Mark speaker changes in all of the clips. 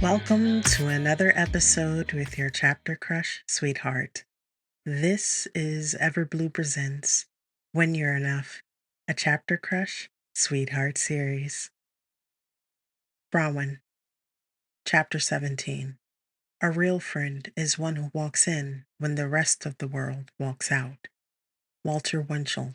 Speaker 1: Welcome to another episode with your chapter crush, sweetheart. This is Everblue Presents When You're Enough, a chapter crush, sweetheart series. Bronwyn, Chapter 17. A real friend is one who walks in when the rest of the world walks out. Walter Winchell.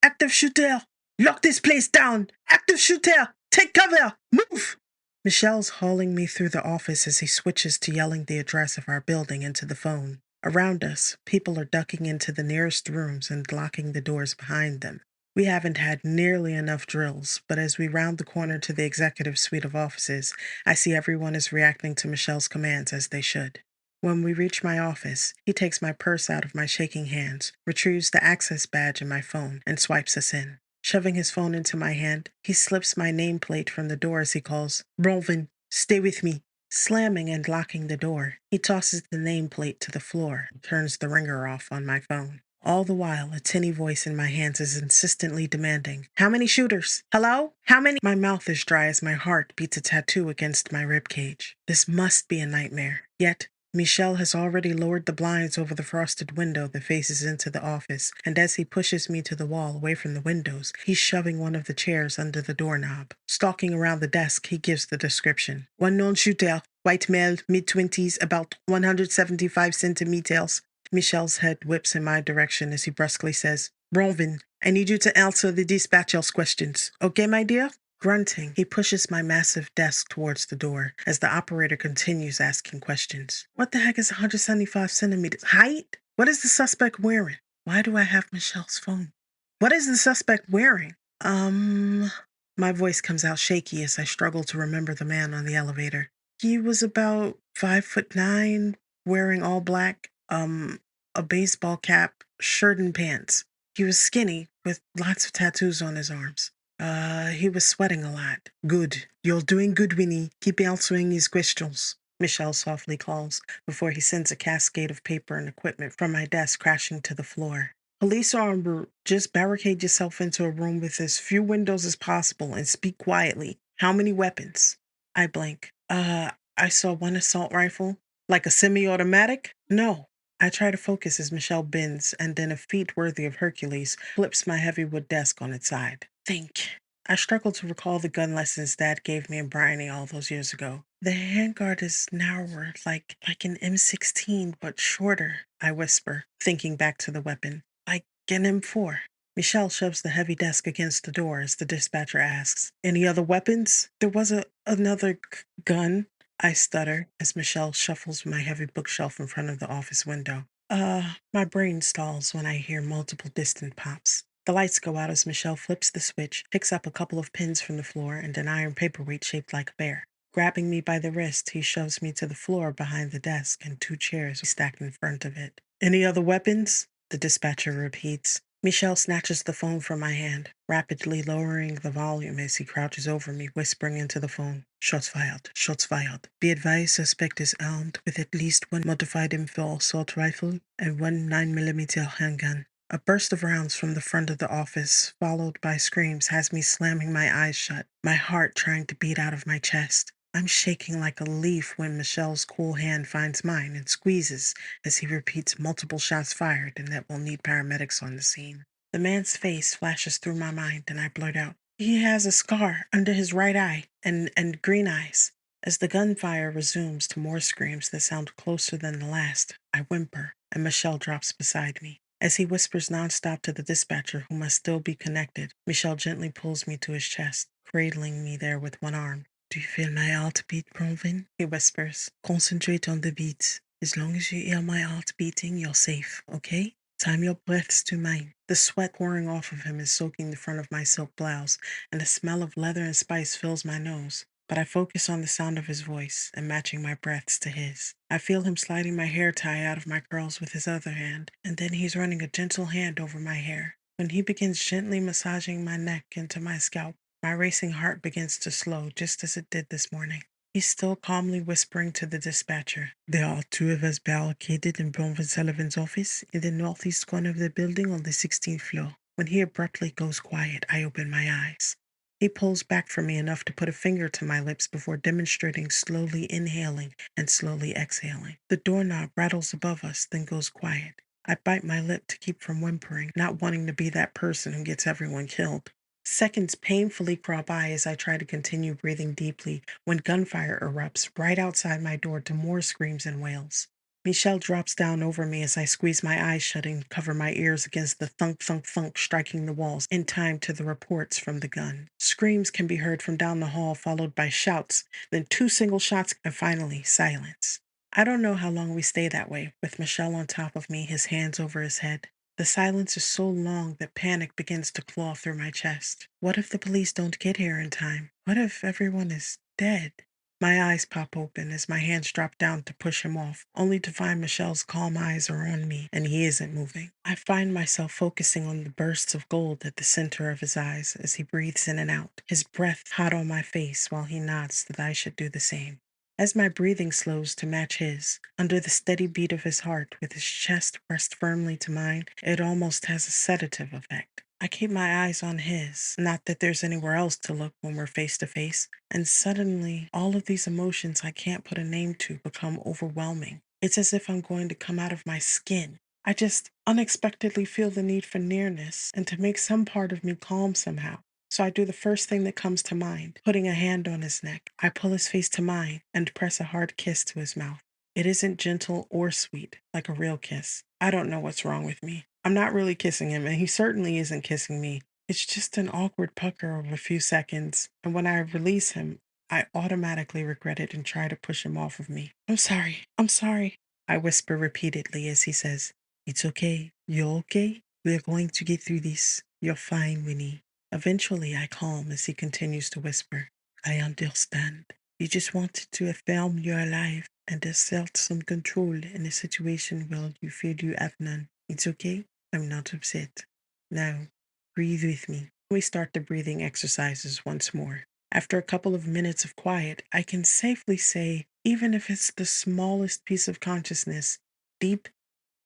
Speaker 1: Active shooter! Lock this place down! Active shooter! Take cover! Move! Michel's hauling me through the office as he switches to yelling the address of our building into the phone. Around us, people are ducking into the nearest rooms and locking the doors behind them. We haven't had nearly enough drills, but as we round the corner to the executive suite of offices, I see everyone is reacting to Michel's commands as they should. When we reach my office, he takes my purse out of my shaking hands, retrieves the access badge in my phone, and swipes us in. Shoving his phone into my hand, he slips my nameplate from the door as he calls, "Bronwyn, stay with me." Slamming and locking the door, he tosses the nameplate to the floor and turns the ringer off on my phone. All the while, a tinny voice in my hands is insistently demanding, "How many shooters? Hello? How many?" My mouth is dry as my heart beats a tattoo against my ribcage. This must be a nightmare. Yet, Michel has already lowered the blinds over the frosted window that faces into the office, and as he pushes me to the wall away from the windows, he's shoving one of the chairs under the doorknob. Stalking around the desk, he gives the description. One known shooter, white male, mid-20s, about 175 centimeters. Michel's head whips in my direction as he brusquely says, "Bronwyn, I need you to answer the dispatcher's questions. Okay, my dear?" Grunting, he pushes my massive desk towards the door as the operator continues asking questions. What the heck is 175 centimeters? Height? What is the suspect wearing? Why do I have Michel's phone? What is the suspect wearing? My voice comes out shaky as I struggle to remember the man on the elevator. He was about 5'9", wearing all black, a baseball cap, shirt and pants. He was skinny, with lots of tattoos on his arms. He was sweating a lot. "Good. You're doing good, Winnie. Keep answering his questions," Michel softly calls, before he sends a cascade of paper and equipment from my desk crashing to the floor. "Police are en route. Just barricade yourself into a room with as few windows as possible and speak quietly. How many weapons?" I blank. I saw one assault rifle. Like a semi-automatic? No. I try to focus as Michel bends, and then a feat worthy of Hercules flips my heavy wood desk on its side. Think. I struggle to recall the gun lessons Dad gave me in Bryony all those years ago. The handguard is narrower, like an M16, but shorter, I whisper, thinking back to the weapon. Like an M4. Michel shoves the heavy desk against the door as the dispatcher asks, "Any other weapons?" "There was another gun," I stutter as Michel shuffles my heavy bookshelf in front of the office window. My brain stalls when I hear multiple distant pops. The lights go out as Michel flips the switch, picks up a couple of pins from the floor and an iron paperweight shaped like a bear. Grabbing me by the wrist, he shoves me to the floor behind the desk and two chairs stacked in front of it. "Any other weapons?" the dispatcher repeats. Michel snatches the phone from my hand, rapidly lowering the volume as he crouches over me, whispering into the phone, "Shots fired, shots fired. Be advised, suspect is armed with at least one modified M4 assault rifle and one 9mm handgun." A burst of rounds from the front of the office, followed by screams, has me slamming my eyes shut, my heart trying to beat out of my chest. I'm shaking like a leaf when Michel's cool hand finds mine and squeezes as he repeats multiple shots fired and that we'll need paramedics on the scene. The man's face flashes through my mind and I blurt out, "He has a scar under his right eye and green eyes." As the gunfire resumes to more screams that sound closer than the last, I whimper and Michel drops beside me. As he whispers nonstop to the dispatcher who must still be connected, Michel gently pulls me to his chest, cradling me there with one arm. "Do you feel my heart beat, Bronwyn?" he whispers. "Concentrate on the beats. As long as you hear my heart beating, you're safe, okay? Time your breaths to mine." The sweat pouring off of him is soaking the front of my silk blouse, and the smell of leather and spice fills my nose. But I focus on the sound of his voice and matching my breaths to his. I feel him sliding my hair tie out of my curls with his other hand, and then he's running a gentle hand over my hair. When he begins gently massaging my neck into my scalp, my racing heart begins to slow just as it did this morning. He's still calmly whispering to the dispatcher. "There are two of us barricaded in Bronwyn Sullivan's office in the northeast corner of the building on the 16th floor. When he abruptly goes quiet, I open my eyes. He pulls back from me enough to put a finger to my lips before demonstrating slowly inhaling and slowly exhaling. The doorknob rattles above us, then goes quiet. I bite my lip to keep from whimpering, not wanting to be that person who gets everyone killed. Seconds painfully crawl by as I try to continue breathing deeply when gunfire erupts right outside my door to more screams and wails. Michel drops down over me as I squeeze my eyes shut and cover my ears against the thunk, thunk, thunk striking the walls in time to the reports from the gun. Screams can be heard from down the hall, followed by shouts, then two single shots, and finally silence. I don't know how long we stay that way, with Michel on top of me, his hands over his head. The silence is so long that panic begins to claw through my chest. What if the police don't get here in time? What if everyone is dead? My eyes pop open as my hands drop down to push him off, only to find Michel's calm eyes are on me and he isn't moving. I find myself focusing on the bursts of gold at the center of his eyes as he breathes in and out, his breath hot on my face while he nods that I should do the same. As my breathing slows to match his, under the steady beat of his heart, with his chest pressed firmly to mine, it almost has a sedative effect. I keep my eyes on his, not that there's anywhere else to look when we're face to face, and suddenly all of these emotions I can't put a name to become overwhelming. It's as if I'm going to come out of my skin. I just unexpectedly feel the need for nearness and to make some part of me calm somehow. So I do the first thing that comes to mind, putting a hand on his neck. I pull his face to mine and press a hard kiss to his mouth. It isn't gentle or sweet, like a real kiss. I don't know what's wrong with me. I'm not really kissing him, and he certainly isn't kissing me. It's just an awkward pucker of a few seconds, and when I release him, I automatically regret it and try to push him off of me. I'm sorry, I whisper repeatedly as he says, "It's okay. You're okay? We're going to get through this. You're fine, Winnie." Eventually, I calm as he continues to whisper, "I understand. You just wanted to affirm you're alive and assert some control in a situation where you feel you have none. It's okay. I'm not upset. Now, breathe with me." We start the breathing exercises once more. After a couple of minutes of quiet, I can safely say, even if it's the smallest piece of consciousness, deep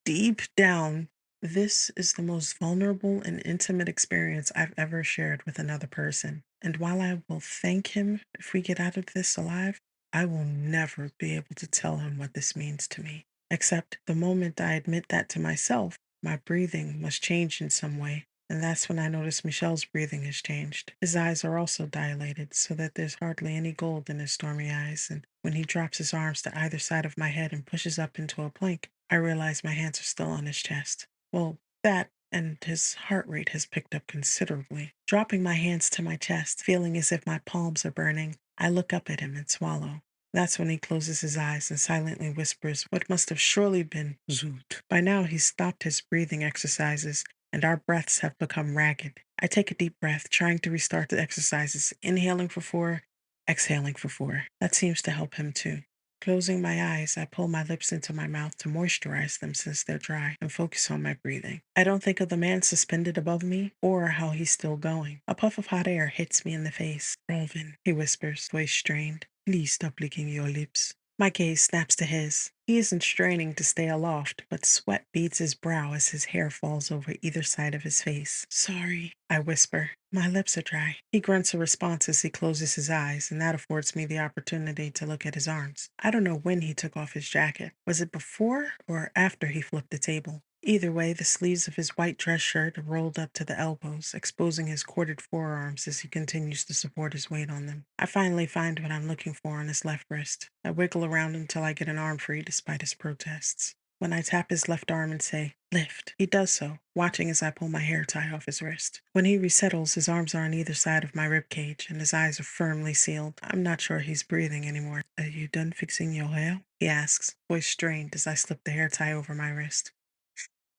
Speaker 1: deep down, this is the most vulnerable and intimate experience I've ever shared with another person. And while I will thank him if we get out of this alive, I will never be able to tell him what this means to me. Except the moment I admit that to myself, my breathing must change in some way. And that's when I notice Michel's breathing has changed. His eyes are also dilated so that there's hardly any gold in his stormy eyes. And when he drops his arms to either side of my head and pushes up into a plank, I realize my hands are still on his chest. Well, that and his heart rate has picked up considerably. Dropping my hands to my chest, feeling as if my palms are burning, I look up at him and swallow. That's when he closes his eyes and silently whispers what must have surely been Zoot. By now, he's stopped his breathing exercises and our breaths have become ragged. I take a deep breath, trying to restart the exercises, inhaling for 4, exhaling for 4. That seems to help him too. Closing my eyes, I pull my lips into my mouth to moisturize them since they're dry and focus on my breathing. I don't think of the man suspended above me or how he's still going. A puff of hot air hits me in the face. "Bronwyn," he whispers, voice strained, "please stop licking your lips." My gaze snaps to his. He isn't straining to stay aloft, but sweat beads his brow as his hair falls over either side of his face. "Sorry," I whisper. "My lips are dry." He grunts a response as he closes his eyes, and that affords me the opportunity to look at his arms. I don't know when he took off his jacket. Was it before or after he flipped the table? Either way, the sleeves of his white dress shirt are rolled up to the elbows, exposing his corded forearms as he continues to support his weight on them. I finally find what I'm looking for on his left wrist. I wiggle around until I get an arm free despite his protests. When I tap his left arm and say, "Lift," he does so, watching as I pull my hair tie off his wrist. When he resettles, his arms are on either side of my rib cage, and his eyes are firmly sealed. I'm not sure he's breathing anymore. "Are you done fixing your hair?" he asks, voice strained as I slip the hair tie over my wrist.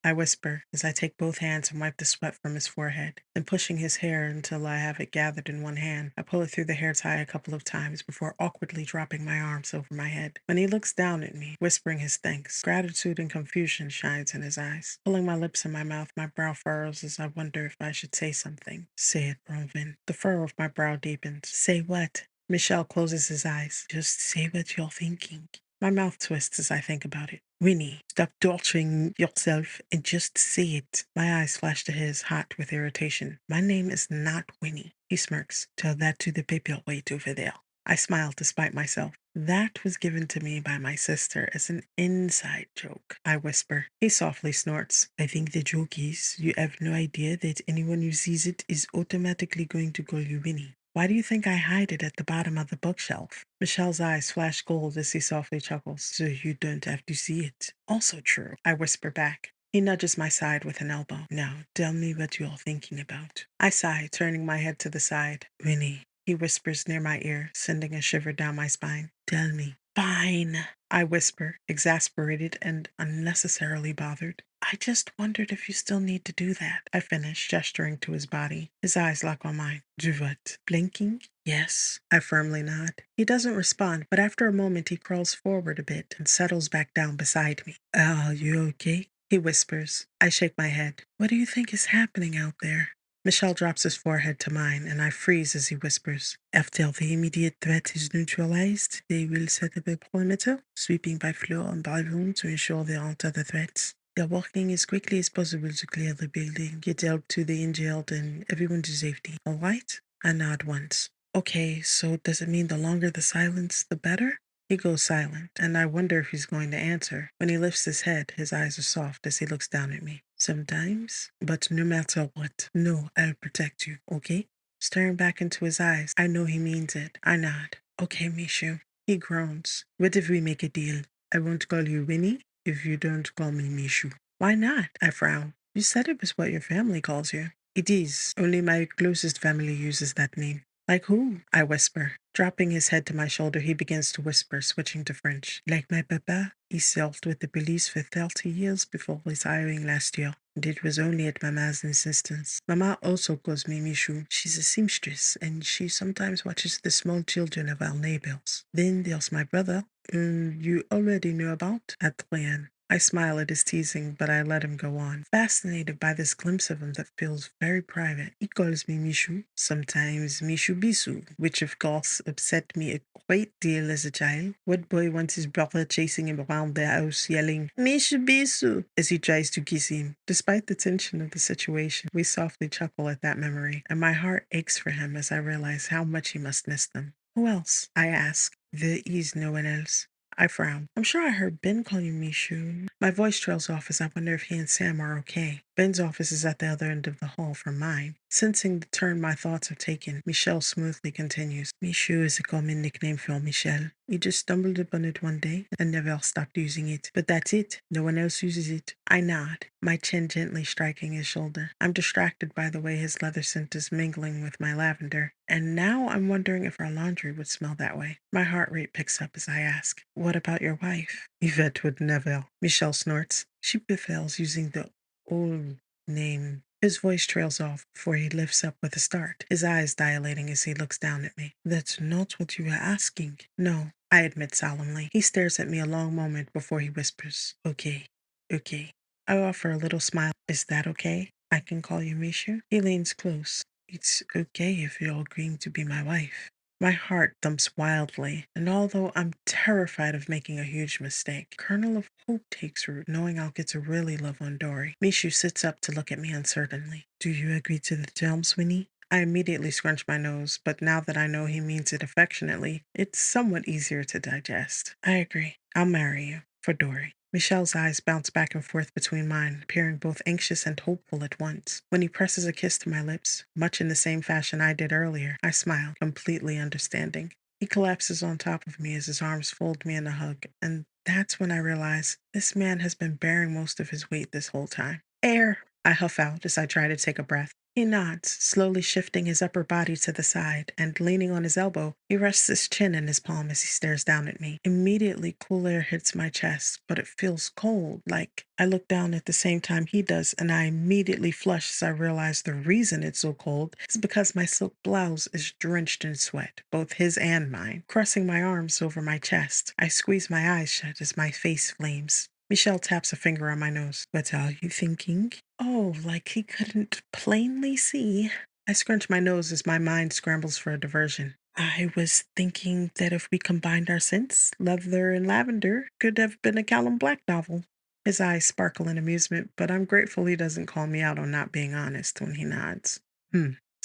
Speaker 1: I whisper as I take both hands and wipe the sweat from his forehead. Then pushing his hair until I have it gathered in one hand, I pull it through the hair tie a couple of times before awkwardly dropping my arms over my head. When he looks down at me, whispering his thanks, gratitude and confusion shines in his eyes. Pulling my lips in my mouth, my brow furrows as I wonder if I should say something. "Say it, Bronwyn." The furrow of my brow deepens. "Say what?" Michel closes his eyes. "Just say what you're thinking." My mouth twists as I think about it. "Winnie, stop torturing yourself and just say it." My eyes flash to his, hot with irritation. "My name is not Winnie." He smirks. Tell that to the paperweight over there. I smiled despite myself. That was given to me by my sister as an inside joke, I whisper. He softly snorts. I think the joke is you have no idea that anyone who sees it is automatically going to call you Winnie. Why do you think I hide it at the bottom of the bookshelf? Michel's eyes flash gold as he softly chuckles. So you don't have to see it. Also true, I whisper back. He nudges my side with an elbow. Now, tell me what you're thinking about. I sigh, turning my head to the side. Winnie, he whispers near my ear, sending a shiver down my spine. Tell me. Fine, I whisper, exasperated and unnecessarily bothered. I just wondered if you still need to do that, I finish, gesturing to his body. His eyes lock on mine. Do what? Blinking? Yes, I firmly nod. He doesn't respond, but after a moment he crawls forward a bit and settles back down beside me. Are you okay? He whispers. I shake my head. What do you think is happening out there? Michel drops his forehead to mine, and I freeze as he whispers. After the immediate threat is neutralized, they will set up a perimeter, sweeping by floor and by room to ensure there aren't other threats. They're working as quickly as possible to clear the building, get help to the injured, and everyone to safety. All right? I nod once. Okay, so does it mean the longer the silence, the better? He goes silent, and I wonder if he's going to answer. When he lifts his head, his eyes are soft as he looks down at me. Sometimes, but no matter what, no, I'll protect you, okay? Staring back into his eyes, I know he means it. I nod. Okay, Michel. He groans. What if we make a deal? I won't call you Winnie if you don't call me Michel. Why not? I frown. You said it was what your family calls you. It is. Only my closest family uses that name. Like who? I whisper. Dropping his head to my shoulder, he begins to whisper, switching to French. Like my papa, he served with the police for 30 years before retiring last year. And it was only at Mama's insistence. Mama also calls me Michou. She's a seamstress, and she sometimes watches the small children of our neighbors. Then there's my brother, you already know about, Adrien. I smile at his teasing, but I let him go on, fascinated by this glimpse of him that feels very private. He calls me Michou, sometimes Michou Bisou, which of course upset me a great deal as a child. What boy wants his brother chasing him around the house yelling, Michou Bisou, as he tries to kiss him? Despite the tension of the situation, we softly chuckle at that memory, and my heart aches for him as I realize how much he must miss them. Who else? I ask. There is no one else. I frown. I'm sure I heard Ben call you Mishu. My voice trails off as I wonder if he and Sam are okay. Ben's office is at the other end of the hall from mine. Sensing the turn my thoughts have taken, Michel smoothly continues. Michu is a common nickname for Michel. We just stumbled upon it one day and never stopped using it. But that's it. No one else uses it. I nod, my chin gently striking his shoulder. I'm distracted by the way his leather scent is mingling with my lavender. And now I'm wondering if our laundry would smell that way. My heart rate picks up as I ask, what about your wife? Yvette would never. Michel snorts. She prefers using the old name. His voice trails off before he lifts up with a start, his eyes dilating as he looks down at me. That's not what you were asking. No, I admit solemnly. He stares at me a long moment before he whispers, okay, okay. I offer a little smile. Is that okay? I can call you Mishu? He leans close. It's okay if you're agreeing to be my wife. My heart thumps wildly, and although I'm terrified of making a huge mistake, a kernel of hope takes root, knowing I'll get to really love on Dory. Mishu sits up to look at me uncertainly. Do you agree to the terms, Winnie? I immediately scrunch my nose, but now that I know he means it affectionately, it's somewhat easier to digest. I agree. I'll marry you. For Dory. Michel's eyes bounce back and forth between mine, appearing both anxious and hopeful at once. When he presses a kiss to my lips, much in the same fashion I did earlier, I smile, completely understanding. He collapses on top of me as his arms fold me in a hug, and that's when I realize this man has been bearing most of his weight this whole time. Air! I huff out as I try to take a breath. He nods, slowly shifting his upper body to the side, and leaning on his elbow, he rests his chin in his palm as he stares down at me. Immediately, cool air hits my chest, but it feels cold, like I look down at the same time he does, and I immediately flush as I realize the reason it's so cold is because my silk blouse is drenched in sweat, both his and mine. Crossing my arms over my chest, I squeeze my eyes shut as my face flames. Michel taps a finger on my nose. What are you thinking? Oh, like he couldn't plainly see. I scrunch my nose as my mind scrambles for a diversion. I was thinking that if we combined our scents, leather and lavender could have been a Callum Black novel. His eyes sparkle in amusement, but I'm grateful he doesn't call me out on not being honest when he nods.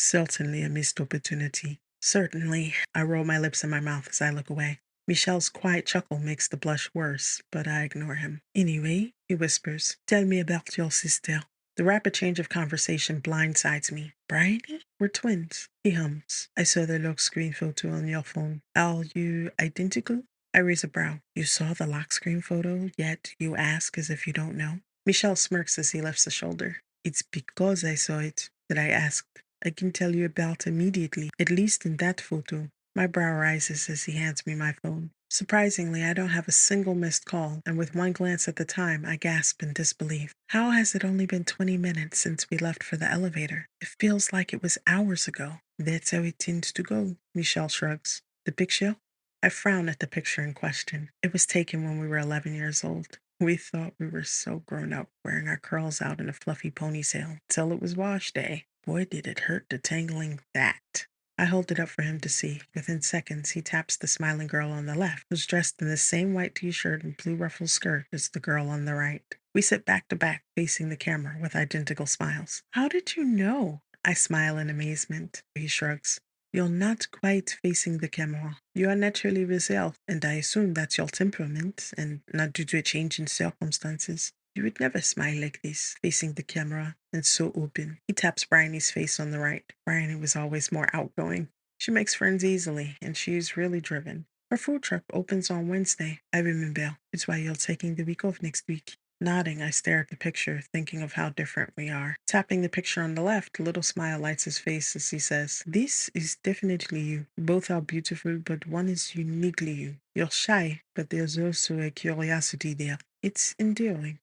Speaker 1: Certainly a missed opportunity. Certainly. I roll my lips in my mouth as I look away. Michel's quiet chuckle makes the blush worse, but I ignore him. Anyway, he whispers, tell me about your sister. The rapid change of conversation blindsides me. Bryony? We're twins. He hums. I saw the lock screen photo on your phone. Are you identical? I raise a brow. You saw the lock screen photo, yet you ask as if you don't know? Michel smirks as he lifts a shoulder. It's because I saw it that I asked. I can tell you about immediately, at least in that photo. My brow rises as he hands me my phone. Surprisingly, I don't have a single missed call, and with one glance at the time, I gasp in disbelief. How has it only been 20 minutes since we left for the elevator? It feels like it was hours ago. That's how it tends to go, Michel shrugs. The picture? I frown at the picture in question. It was taken when we were 11 years old. We thought we were so grown up, wearing our curls out in a fluffy ponytail, till it was wash day. Boy, did it hurt detangling that. I hold it up for him to see. Within seconds, he taps the smiling girl on the left, who's dressed in the same white t-shirt and blue ruffled skirt as the girl on the right. We sit back to back, facing the camera with identical smiles. How did you know? I smile in amazement. He shrugs. You're not quite facing the camera. You are naturally reserved, and I assume that's your temperament, and not due to a change in circumstances. You would never smile like this, facing the camera, and so open. He taps Bryony's face on the right. Bryony was always more outgoing. She makes friends easily, and she's really driven. Her food truck opens on Wednesday. I remember. It's why you're taking the week off next week. Nodding, I stare at the picture, thinking of how different we are. Tapping the picture on the left, a little smile lights his face as he says, this is definitely you. Both are beautiful, but one is uniquely you. You're shy, but there's also a curiosity there. It's endearing.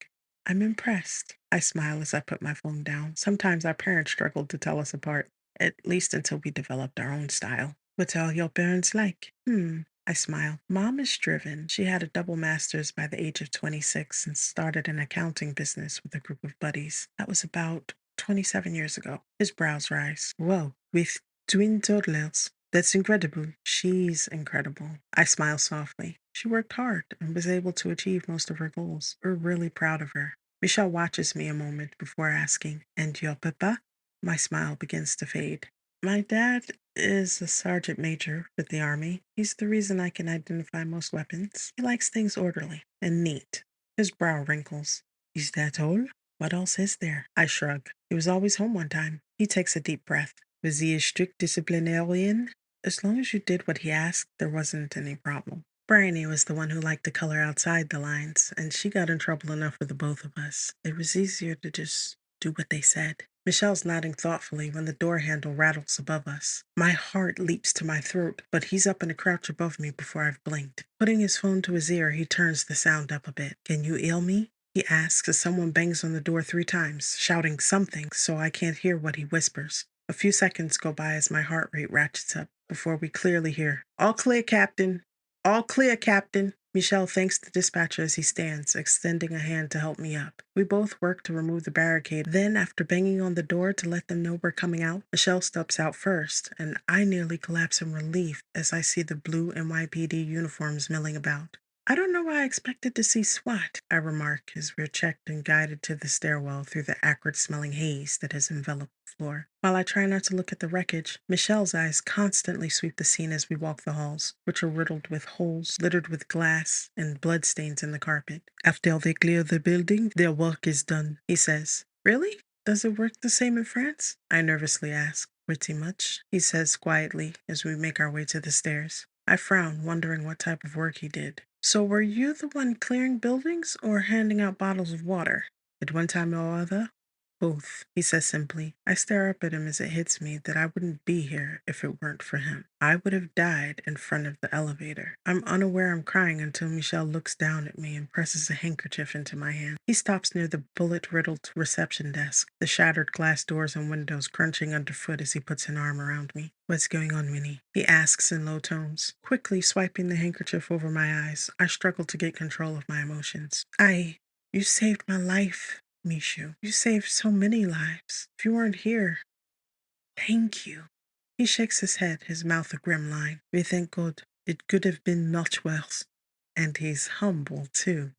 Speaker 1: I'm impressed. I smile as I put my phone down. Sometimes our parents struggled to tell us apart, at least until we developed our own style. What's all your parents like? I smile. Mom is driven. She had a double master's by the age of 26 and started an accounting business with a group of buddies. That was about 27 years ago. His brows rise. Whoa, with twin toddlers. That's incredible. She's incredible. I smile softly. She worked hard and was able to achieve most of her goals. We're really proud of her. Michel watches me a moment before asking, and your papa? My smile begins to fade. My dad is a sergeant major with the Army. He's the reason I can identify most weapons. He likes things orderly and neat. His brow wrinkles. Is that all? What else is there? I shrug. He was always home one time. He takes a deep breath. Was he a strict disciplinarian? As long as you did what he asked, there wasn't any problem. Bryony was the one who liked to color outside the lines, and she got in trouble enough for the both of us. It was easier to just do what they said. Michel's nodding thoughtfully when the door handle rattles above us. My heart leaps to my throat, but he's up in a crouch above me before I've blinked. Putting his phone to his ear, he turns the sound up a bit. Can you hear me? He asks as someone bangs on the door 3 times, shouting something so I can't hear what he whispers. A few seconds go by as my heart rate ratchets up before we clearly hear, All clear, Captain. All clear, Captain. Michel thanks the dispatcher as he stands, extending a hand to help me up. We both work to remove the barricade. Then, after banging on the door to let them know we're coming out, Michel steps out first, and I nearly collapse in relief as I see the blue NYPD uniforms milling about. I don't know why I expected to see SWAT, I remark as we're checked and guided to the stairwell through the acrid-smelling haze that has enveloped the floor. While I try not to look at the wreckage, Michel's eyes constantly sweep the scene as we walk the halls, which are riddled with holes, littered with glass, and bloodstains in the carpet. After they clear the building, their work is done, he says. Really? Does it work the same in France? I nervously ask. Pretty much, he says quietly as we make our way to the stairs. I frown, wondering what type of work he did. So were you the one clearing buildings or handing out bottles of water? At one time or other? Both, he says simply. I stare up at him as it hits me that I wouldn't be here if it weren't for him. I would have died in front of the elevator. I'm unaware I'm crying until Michel looks down at me and presses a handkerchief into my hand. He stops near the bullet-riddled reception desk, the shattered glass doors and windows crunching underfoot as he puts an arm around me. What's going on, Winnie? He asks in low tones. Quickly swiping the handkerchief over my eyes, I struggle to get control of my emotions. You saved my life, Michel. You saved so many lives. If you weren't here, thank you. He shakes his head, his mouth a grim line. We thank God. It could have been much worse. And he's humble, too.